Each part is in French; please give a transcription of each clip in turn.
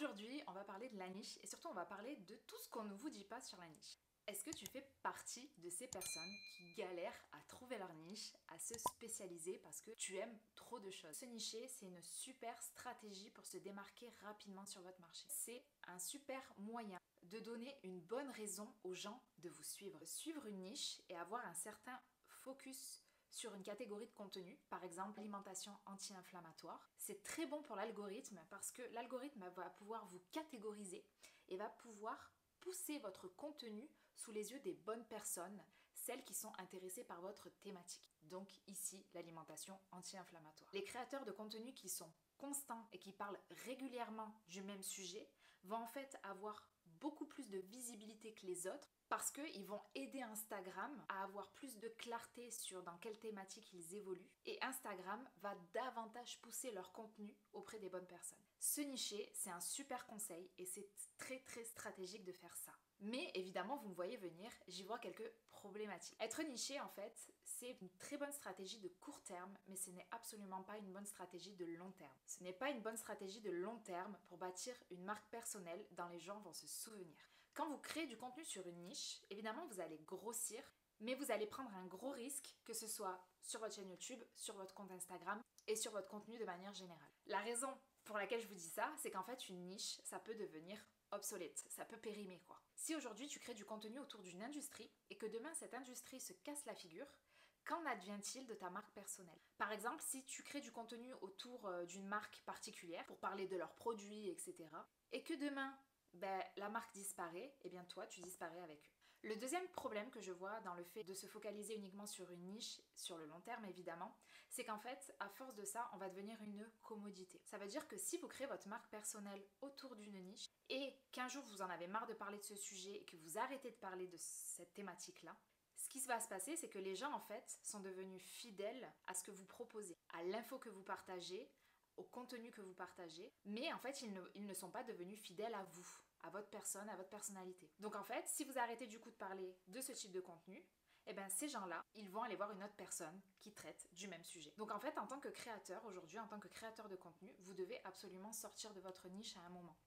Aujourd'hui, on va parler de la niche et surtout on va parler de tout ce qu'on ne vous dit pas sur la niche. Est-ce que tu fais partie de ces personnes qui galèrent à trouver leur niche, à se spécialiser parce que tu aimes trop de choses? Se nicher, c'est une super stratégie pour se démarquer rapidement sur votre marché. C'est un super moyen de donner une bonne raison aux gens de vous suivre. Suivre une niche et avoir un certain focus sur une catégorie de contenu, par exemple l'alimentation anti-inflammatoire. C'est très bon pour l'algorithme parce que l'algorithme va pouvoir vous catégoriser et va pouvoir pousser votre contenu sous les yeux des bonnes personnes, celles qui sont intéressées par votre thématique. Donc ici, l'alimentation anti-inflammatoire. Les créateurs de contenu qui sont constants et qui parlent régulièrement du même sujet vont en fait avoir beaucoup plus de visibilité que les autres parce qu'ils vont aider Instagram à avoir plus de clarté sur dans quelle thématique ils évoluent. Et Instagram va davantage pousser leur contenu auprès des bonnes personnes. Se nicher, c'est un super conseil et c'est très stratégique de faire ça. Mais évidemment, vous me voyez venir, j'y vois quelques problématiques. Être niché, en fait, c'est une très bonne stratégie de court terme, mais ce n'est absolument pas une bonne stratégie de long terme. Ce n'est pas une bonne stratégie de long terme pour bâtir une marque personnelle dont les gens vont se souvenir. Quand vous créez du contenu sur une niche, évidemment, vous allez grossir, mais vous allez prendre un gros risque, que ce soit sur votre chaîne YouTube, sur votre compte Instagram et sur votre contenu de manière générale. La raison pour laquelle je vous dis ça, c'est qu'en fait, une niche, ça peut devenir obsolète, ça peut périmer quoi. Si aujourd'hui tu crées du contenu autour d'une industrie et que demain cette industrie se casse la figure, qu'en advient-il de ta marque personnelle? Par exemple, si tu crées du contenu autour d'une marque particulière pour parler de leurs produits, etc. et que demain la marque disparaît, et bien toi tu disparais avec eux. Le deuxième problème que je vois dans le fait de se focaliser uniquement sur une niche, sur le long terme évidemment, c'est qu'en fait, à force de ça, on va devenir une commodité. Ça veut dire que si vous créez votre marque personnelle autour d'une niche et qu'un jour vous en avez marre de parler de ce sujet et que vous arrêtez de parler de cette thématique-là, ce qui va se passer, c'est que les gens en fait sont devenus fidèles à ce que vous proposez, à l'info que vous partagez, au contenu que vous partagez, mais en fait ils ne sont pas devenus fidèles à vous, à votre personne, à votre personnalité. Donc en fait, si vous arrêtez du coup de parler de ce type de contenu, eh bien ces gens-là, ils vont aller voir une autre personne qui traite du même sujet. Donc en fait, en tant que créateur, aujourd'hui, en tant que créateur de contenu, vous devez absolument sortir de votre niche à un moment.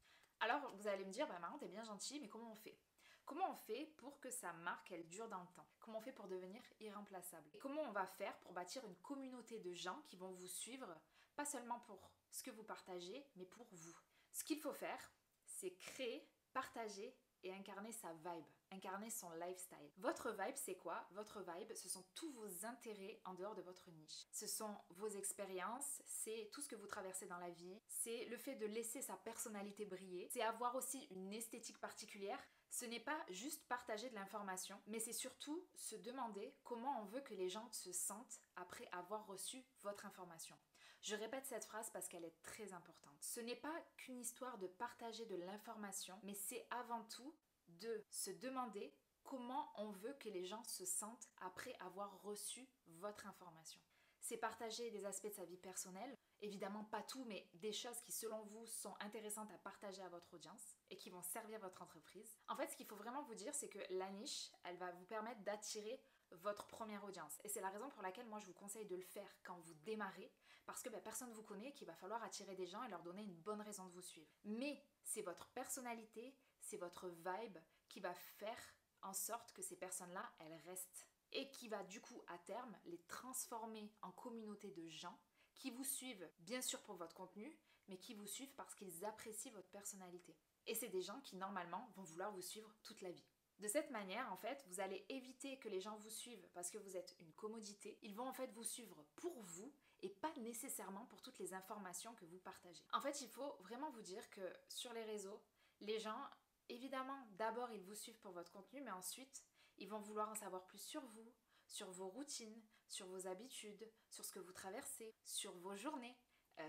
Alors vous allez me dire, Manon, t'es bien gentil, mais comment on fait? Comment on fait pour que sa marque, elle dure dans le temps? Comment on fait pour devenir irremplaçable? Et comment on va faire pour bâtir une communauté de gens qui vont vous suivre, pas seulement pour ce que vous partagez, mais pour vous? Ce qu'il faut faire, c'est créer, partager et incarner sa vibe, incarner son lifestyle. Votre vibe, c'est quoi? Votre vibe, ce sont tous vos intérêts en dehors de votre niche. Ce sont vos expériences, c'est tout ce que vous traversez dans la vie, c'est le fait de laisser sa personnalité briller, c'est avoir aussi une esthétique particulière. Ce n'est pas juste partager de l'information, mais c'est surtout se demander comment on veut que les gens se sentent après avoir reçu votre information. Je répète cette phrase parce qu'elle est très importante. Ce n'est pas qu'une histoire de partager de l'information, mais c'est avant tout de se demander comment on veut que les gens se sentent après avoir reçu votre information. C'est partager des aspects de sa vie personnelle, évidemment pas tout, mais des choses qui selon vous sont intéressantes à partager à votre audience et qui vont servir votre entreprise. En fait, ce qu'il faut vraiment vous dire, c'est que la niche, elle va vous permettre d'attirer votre première audience. Et c'est la raison pour laquelle moi je vous conseille de le faire quand vous démarrez, parce que personne ne vous connaît et qu'il va falloir attirer des gens et leur donner une bonne raison de vous suivre. Mais c'est votre personnalité, c'est votre vibe qui va faire en sorte que ces personnes-là, elles restent. Et qui va du coup à terme les transformer en communauté de gens qui vous suivent bien sûr pour votre contenu, mais qui vous suivent parce qu'ils apprécient votre personnalité. Et c'est des gens qui normalement vont vouloir vous suivre toute la vie. De cette manière, en fait, vous allez éviter que les gens vous suivent parce que vous êtes une commodité. Ils vont en fait vous suivre pour vous et pas nécessairement pour toutes les informations que vous partagez. En fait, il faut vraiment vous dire que sur les réseaux, les gens, évidemment, d'abord ils vous suivent pour votre contenu, mais ensuite, ils vont vouloir en savoir plus sur vous, sur vos routines, sur vos habitudes, sur ce que vous traversez, sur vos journées,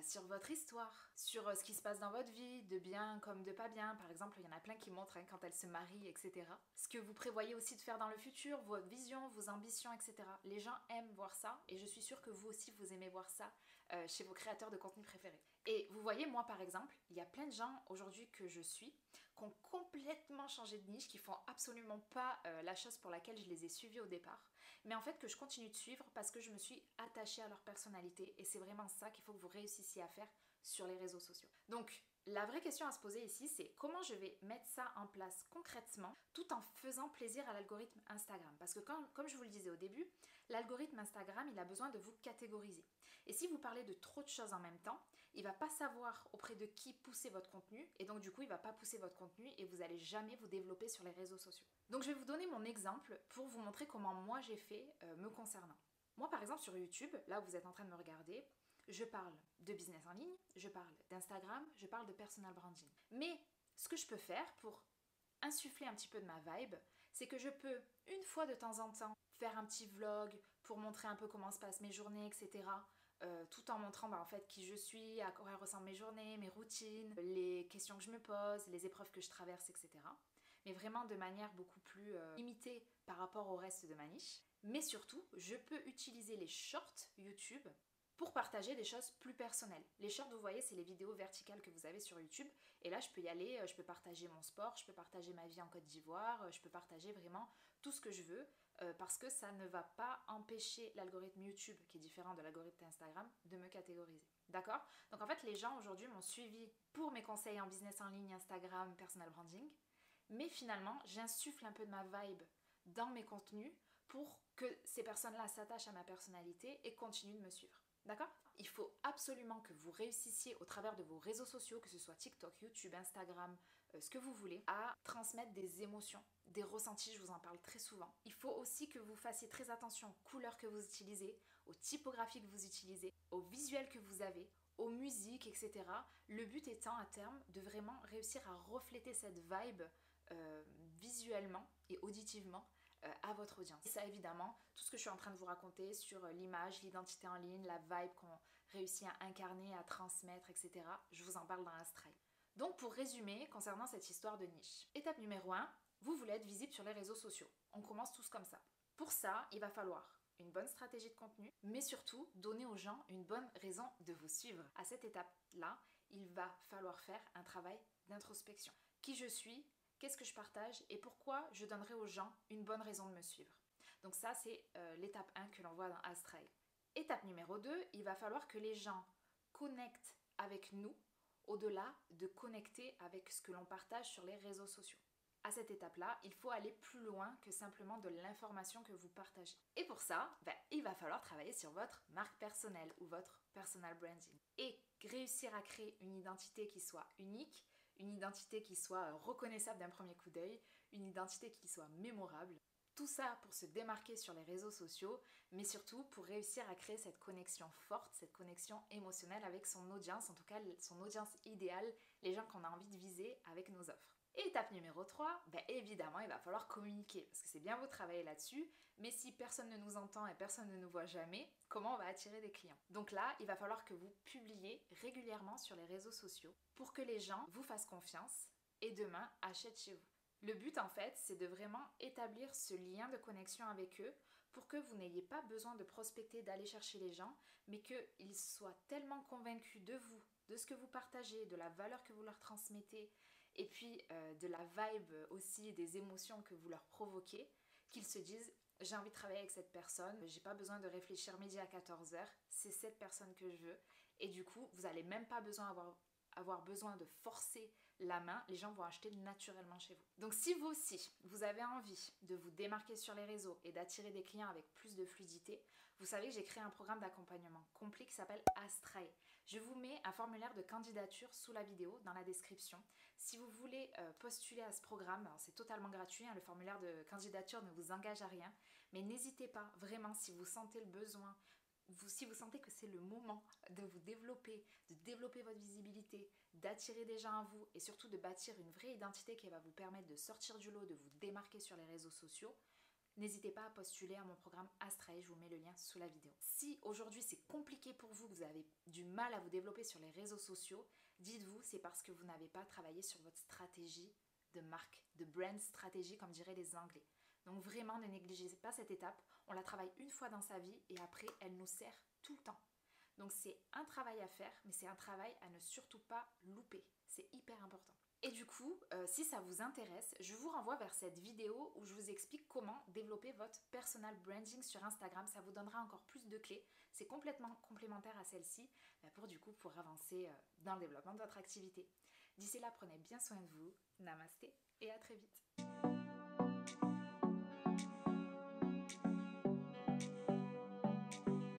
sur votre histoire, sur ce qui se passe dans votre vie, de bien comme de pas bien. Par exemple, il y en a plein qui montrent quand elles se marient, etc. Ce que vous prévoyez aussi de faire dans le futur, votre vision, vos ambitions, etc. Les gens aiment voir ça et je suis sûre que vous aussi vous aimez voir ça chez vos créateurs de contenu préférés. Et vous voyez, moi par exemple, il y a plein de gens aujourd'hui que je suis qui ont complètement changé de niche, qui font absolument pas la chose pour laquelle je les ai suivis au départ, mais en fait que je continue de suivre parce que je me suis attachée à leur personnalité et c'est vraiment ça qu'il faut que vous réussissiez à faire sur les réseaux sociaux. Donc, La vraie question à se poser ici, c'est comment je vais mettre ça en place concrètement tout en faisant plaisir à l'algorithme Instagram. Parce que comme je vous le disais au début, l'algorithme Instagram, il a besoin de vous catégoriser. Et si vous parlez de trop de choses en même temps, il ne va pas savoir auprès de qui pousser votre contenu et donc du coup, il ne va pas pousser votre contenu et vous n'allez jamais vous développer sur les réseaux sociaux. Donc je vais vous donner mon exemple pour vous montrer comment moi j'ai fait me concernant. Moi par exemple sur YouTube, là où vous êtes en train de me regarder, je parle de business en ligne, je parle d'Instagram, je parle de personal branding. Mais ce que je peux faire pour insuffler un petit peu de ma vibe, c'est que je peux, une fois de temps en temps, faire un petit vlog pour montrer un peu comment se passent mes journées, etc. Tout en montrant en fait qui je suis, à quoi ressemblent mes journées, mes routines, les questions que je me pose, les épreuves que je traverse, etc. Mais vraiment de manière beaucoup plus limitée par rapport au reste de ma niche. Mais surtout, je peux utiliser les shorts YouTube pour partager des choses plus personnelles. Les shorts, vous voyez, c'est les vidéos verticales que vous avez sur YouTube. Et là, je peux y aller, je peux partager mon sport, je peux partager ma vie en Côte d'Ivoire, je peux partager vraiment tout ce que je veux parce que ça ne va pas empêcher l'algorithme YouTube, qui est différent de l'algorithme Instagram, de me catégoriser. D'accord? Donc en fait, les gens aujourd'hui m'ont suivi pour mes conseils en business en ligne, Instagram, personal branding. Mais finalement, j'insuffle un peu de ma vibe dans mes contenus pour que ces personnes-là s'attachent à ma personnalité et continuent de me suivre. D'accord? Il faut absolument que vous réussissiez au travers de vos réseaux sociaux, que ce soit TikTok, YouTube, Instagram, ce que vous voulez, à transmettre des émotions, des ressentis, je vous en parle très souvent. Il faut aussi que vous fassiez très attention aux couleurs que vous utilisez, aux typographies que vous utilisez, aux visuels que vous avez, aux musiques, etc. Le but étant à terme de vraiment réussir à refléter cette vibe visuellement et auditivement à votre audience. Et ça évidemment, tout ce que je suis en train de vous raconter sur l'image, l'identité en ligne, la vibe qu'on réussit à incarner, à transmettre, etc. Je vous en parle dans Astray. Donc pour résumer, concernant cette histoire de niche. Étape numéro 1, vous voulez être visible sur les réseaux sociaux. On commence tous comme ça. Pour ça, il va falloir une bonne stratégie de contenu, mais surtout donner aux gens une bonne raison de vous suivre. À cette étape-là, il va falloir faire un travail d'introspection. Qui je suis ? Qu'est-ce que je partage et pourquoi je donnerai aux gens une bonne raison de me suivre. Donc ça, c'est l'étape 1 que l'on voit dans Astray. Étape numéro 2, il va falloir que les gens connectent avec nous au-delà de connecter avec ce que l'on partage sur les réseaux sociaux. À cette étape-là, il faut aller plus loin que simplement de l'information que vous partagez. Et pour ça, il va falloir travailler sur votre marque personnelle ou votre personal branding. Et réussir à créer une identité qui soit unique, une identité qui soit reconnaissable d'un premier coup d'œil, une identité qui soit mémorable. Tout ça pour se démarquer sur les réseaux sociaux, mais surtout pour réussir à créer cette connexion forte, cette connexion émotionnelle avec son audience, en tout cas son audience idéale, les gens qu'on a envie de viser avec nos offres. Et étape numéro 3, évidemment, il va falloir communiquer, parce que c'est bien beau travailler là-dessus, mais si personne ne nous entend et personne ne nous voit jamais, comment on va attirer des clients? Donc là, il va falloir que vous publiez régulièrement sur les réseaux sociaux pour que les gens vous fassent confiance et demain achètent chez vous. Le but en fait, c'est de vraiment établir ce lien de connexion avec eux pour que vous n'ayez pas besoin de prospecter, d'aller chercher les gens, mais qu'ils soient tellement convaincus de vous, de ce que vous partagez, de la valeur que vous leur transmettez, et puis de la vibe aussi, des émotions que vous leur provoquez, qu'ils se disent j'ai envie de travailler avec cette personne, j'ai pas besoin de réfléchir midi à 14h, c'est cette personne que je veux. Et du coup, vous n'allez même pas avoir besoin de forcer la main, les gens vont acheter naturellement chez vous. Donc si vous aussi, vous avez envie de vous démarquer sur les réseaux et d'attirer des clients avec plus de fluidité, vous savez que j'ai créé un programme d'accompagnement complet qui s'appelle Astray. Je vous mets un formulaire de candidature sous la vidéo, dans la description. Si vous voulez postuler à ce programme, c'est totalement gratuit, le formulaire de candidature ne vous engage à rien, mais n'hésitez pas, vraiment, si vous sentez le besoin, si vous sentez que c'est le moment de vous développer, de développer votre visibilité, d'attirer des gens à vous et surtout de bâtir une vraie identité qui va vous permettre de sortir du lot, de vous démarquer sur les réseaux sociaux, n'hésitez pas à postuler à mon programme Astray, je vous mets le lien sous la vidéo. Si aujourd'hui c'est compliqué pour vous, que vous avez du mal à vous développer sur les réseaux sociaux, dites-vous c'est parce que vous n'avez pas travaillé sur votre stratégie de marque, de brand stratégie comme diraient les Anglais. Donc vraiment ne négligez pas cette étape, on la travaille une fois dans sa vie et après elle nous sert tout le temps. Donc c'est un travail à faire, mais c'est un travail à ne surtout pas louper, c'est hyper important. Et du coup, si ça vous intéresse, je vous renvoie vers cette vidéo où je vous explique comment développer votre personal branding sur Instagram. Ça vous donnera encore plus de clés. C'est complètement complémentaire à celle-ci pour avancer dans le développement de votre activité. D'ici là, prenez bien soin de vous. Namasté et à très vite.